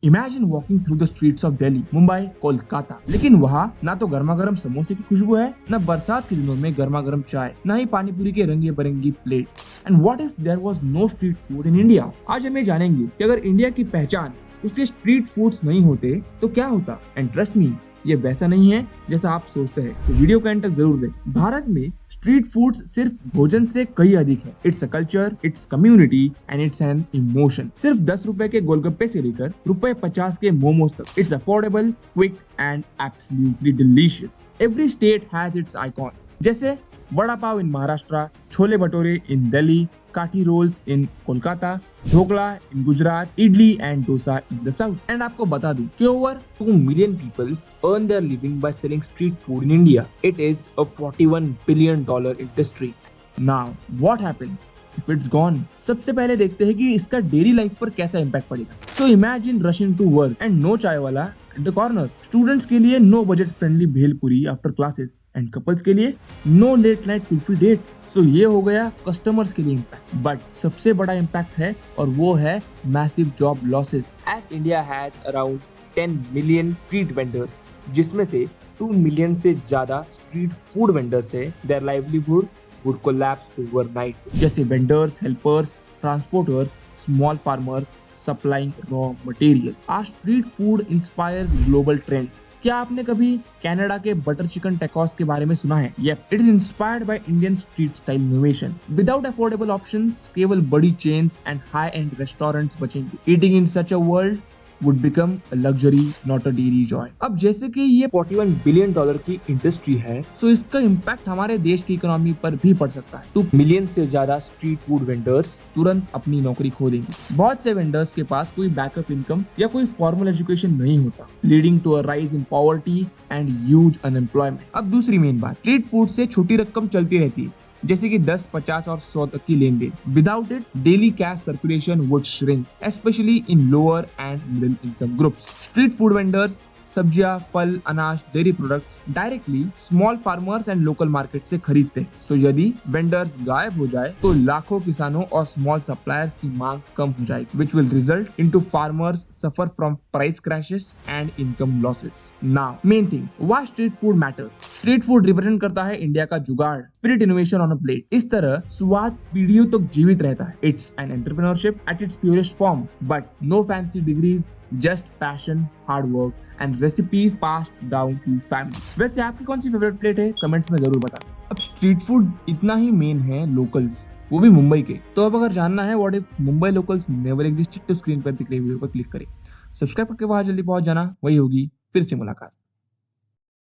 Imagine walking through the streets of Delhi, Mumbai, Kolkata, लेकिन वहाँ ना तो गर्मा गर्म समोसे की खुशबू है, ना बरसात के दिनों में गर्मा गर्म चाय, ना ही पानी पूरी के रंगी बिरंगी plate. And what if there was no street food in India? आज हमें जानेंगे कि अगर इंडिया की पहचान उसके स्ट्रीट फूड्स नहीं होते तो क्या होता। एंड ट्रस्ट मी, ये वैसा नहीं है जैसा आप सोचते हैं, तो वीडियो का एंड तक जरूर देखें। भारत में स्ट्रीट फूड्स सिर्फ भोजन से कई अधिक है। It's a culture, it's community and it's an emotion. सिर्फ 10 रुपए के गोलगप्पे से लेकर ₹50 के मोमोज तक, it's affordable, quick and absolutely delicious. Every state has its icons, जैसे वड़ा पाव इन Maharashtra, chole bhature in Delhi, kathi rolls in Kolkata, dhokla in Gujarat, idli and dosa in the south. And आपको बता दूं कि over 2 million people earn their living by selling street food in India. It is a $41 billion industry. Now, what happens if it's gone? सबसे पहले देखते हैं कि इसका डेली लाइफ पर कैसा इम्पैक्ट पड़ेगा। So imagine rushing to work and no चाय वाला at the corner. Students के लिए no budget friendly bhelpuri after classes and couples के लिए no late night kulfi dates. So ये हो गया customers के लिए इम्पैक्ट। But सबसे बड़ा इम्पैक्ट है और वो है massive job losses. As India has around 10 million street vendors, जिसमें से 2 मिलियन से ज्यादा स्ट्रीट फूड वेंडर्स है, their livelihood would collapse overnight. जैसे vendors, helpers, transporters, small farmers supplying raw material. आज street food inspires global trends. क्या आपने कभी कनाडा के बटर चिकन टैकोस के बारे में सुना है? Yep, it is inspired by Indian street style innovation. Without affordable options, केवल बड़ी chains and high and restaurants बचेंगे। Eating in such a world would become a luxury, not a daily joy. अब जैसे कि ये $41 बिलियन की industry है, तो इसका इम्पैक्ट हमारे देश की इकोनॉमी पर भी पड़ सकता है। 2 मिलियन से ज्यादा स्ट्रीट फूड वेंडर्स तुरंत अपनी नौकरी खो देंगे। बहुत से वेंडर्स के पास कोई बैकअप इनकम या कोई फॉर्मल एजुकेशन नहीं होता, leading to a rise in poverty and huge unemployment. अब दूसरी मेन बात, स्ट्रीट फूड से छोटी रकम चलती रहती है, जैसे कि 10, 50 और 100 तक की लेन देन। Without it daily cash circulation would shrink, especially in lower and middle income groups. Street food vendors सब्जियां, फल, अनाज, dairy products directly small farmers and local market से खरीदते हैं। सो यदि वेंडर्स गायब हो जाए तो लाखों किसानों और स्मॉल सप्लायर्स की मांग कम हो जाएगी, which will result into farmers suffer from price crashes and income losses. Now, main thing, why street food matters? Street food represent करता है इंडिया का जुगाड़, spirit innovation on a plate. इस तरह स्वाद पीढ़ियों तक जीवित रहता है। It's an entrepreneurship at its purest form, but no fancy degrees, just passion, hard work and recipes passed down to family. वैसे आपकी कौन सी फेवरेट प्लेट है? कमेंट्स में जरूर बताना। अब स्ट्रीट फूड इतना ही मेन है लोकल्स, वो भी मुंबई के। तो अब अगर जानना है what if Mumbai locals never existed, तो स्क्रीन पर दिख रही वीडियो पर क्लिक करें, सब्सक्राइब करके वहां जल्दी पहुंच जाना। वही होगी फिर से मुलाकात।